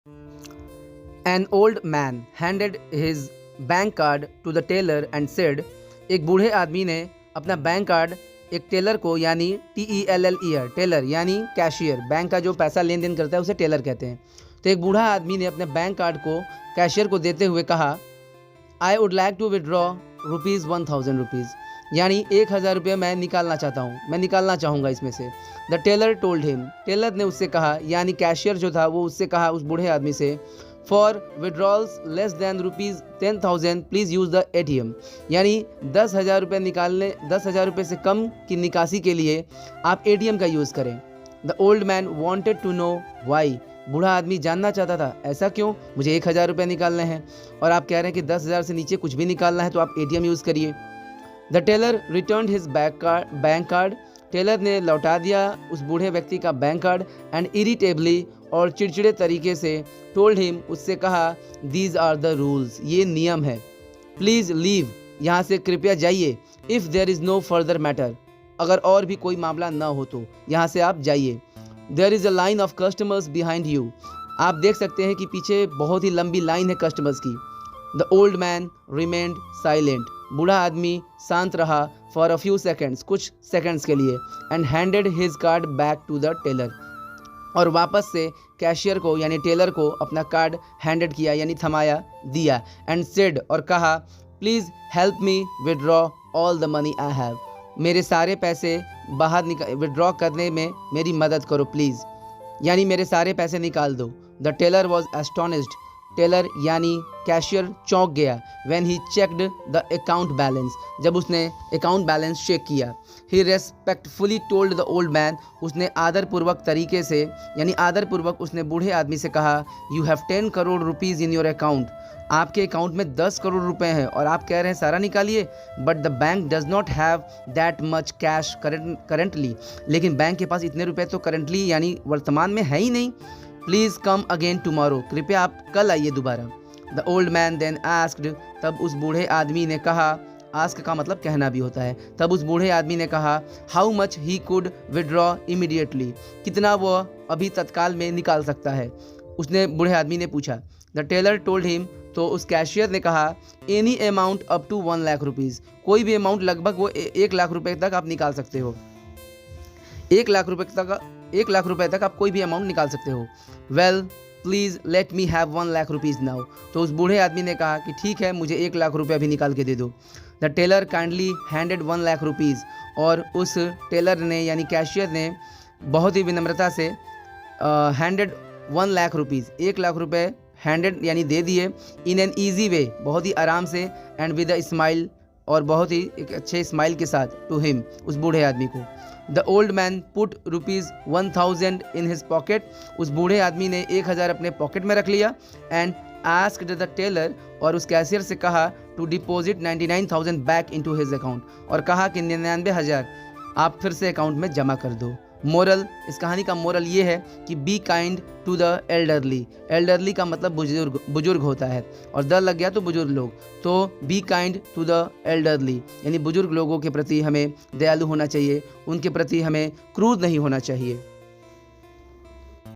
An old man handed his bank card to the tailor and said, एक बूढ़े आदमी ने अपना बैंक कार्ड एक टेलर को, यानी TELLER टेलर यानी कैशियर, बैंक का जो पैसा लेन देन करता है उसे टेलर कहते हैं। तो एक बूढ़ा आदमी ने अपने बैंक कार्ड को कैशियर को देते हुए कहा, I would like to withdraw ₹1000, यानी 1000 रुपये मैं निकालना चाहता हूँ, मैं निकालना चाहूँगा इसमें से। The teller told him, teller ने उससे कहा, यानी कैशियर जो था वो उससे कहा उस बूढ़े आदमी से, for withdrawals less than ₹10,000 please use the ATM, यानी 10,000 रुपये निकालने, 10,000 रुपये से कम की निकासी के लिए आप ATM का यूज़ करें। The old man wanted to know why, बूढ़ा आदमी जानना चाहता था ऐसा क्यों, मुझे 1000 रुपये निकालने हैं और आप कह रहे हैं कि 10,000 से नीचे कुछ भी निकालना है तो आप ATM यूज़ करिए। The teller return his bank card, teller ने लौटा दिया उस बूढ़े व्यक्ति का बैंक कार्ड, एंड इरिटेबली और चिड़चिड़े तरीके से टोल्ड हिम, उससे कहा, दीज आर द रूल्स, ये नियम है, प्लीज़ लीव, यहाँ से कृपया जाइए, if there is no further matter, अगर और भी कोई मामला ना हो तो यहाँ से आप जाइए। There is a line of customers behind you, आप देख सकते हैं कि पीछे बहुत ही लंबी लाइन है कस्टमर्स की। The old man remained silent, बूढ़ा आदमी शांत रहा फॉर अ फ्यू सेकेंड्स, कुछ सेकेंड्स के लिए, and handed his card back to the teller, और वापस से कैशियर को यानी टेलर को अपना कार्ड हैंडेड किया यानी थमाया दिया, एंड सेड और कहा, please help me withdraw all the money I have, मेरे सारे पैसे बाहर विड्रॉ करने में मेरी मदद करो प्लीज़, यानी मेरे सारे पैसे निकाल दो। The teller was astonished, teller यानी कैशियर चौंक गया, when he checked the account balance, जब उसने अकाउंट बैलेंस चेक किया। He respectfully told the old man, उसने आदरपूर्वक तरीके से यानी आदरपूर्वक उसने बूढ़े आदमी से कहा, you have 10 crore rupees in your account, आपके अकाउंट में 10 करोड़ रुपए हैं और आप कह रहे हैं सारा निकालिए, but the bank does not have that much cash currently, लेकिन बैंक के पास इतने रुपए तो करेंटली यानी वर्तमान में है ही नहीं। प्लीज़ कम अगेन टुमारो, कृपया आप कल आइए दोबारा। The old man then asked, तब उस बूढ़े आदमी ने कहा, आस्क का मतलब कहना भी होता है, तब उस बूढ़े आदमी ने कहा, how much he could withdraw immediately, कितना वो अभी तत्काल में निकाल सकता है, उसने बूढ़े आदमी ने पूछा। द टेलर टोल्ड हिम, तो उस कैशियर ने कहा, any amount up to 1 lakh rupees, कोई भी अमाउंट लगभग वो 1 लाख रुपए तक आप निकाल सकते हो, 1 लाख रुपए तक आप कोई भी अमाउंट निकाल सकते हो। Well please let me have 1 lakh rupees now, तो उस बूढ़े आदमी ने कहा कि ठीक है, मुझे 1 लाख रुपये अभी निकाल के दे दो। The teller kindly handed 1 lakh rupees, और उस टेलर ने यानी कैशियर ने बहुत ही विनम्रता से हैंडेड 1 लाख रुपीज़, 1 लाख रुपये हैंडेड यानी दे दिए, इन एन ईजी वे, बहुत ही आराम से, एंड विद अ स्माइल, और बहुत ही एक अच्छे स्माइल के साथ, टू हिम, उस बूढ़े आदमी को। The old man put ₹1000 in his pocket, उस बूढ़े आदमी ने 1000 अपने पॉकेट में रख लिया, एंड आस्क्ड द टेलर, और उस कैशियर से कहा, to deposit 99,000 back into his account, और कहा कि 99,000 आप फिर से अकाउंट में जमा कर दो। मोरल, इस कहानी का मोरल ये है कि be kind to the elderly, elderly का मतलब बुजुर्ग होता है, और द लग गया तो बुजुर्ग लोग, तो be kind to the elderly यानी बुजुर्ग लोगों के प्रति हमें दयालु होना चाहिए, उनके प्रति हमें क्रूर नहीं होना चाहिए।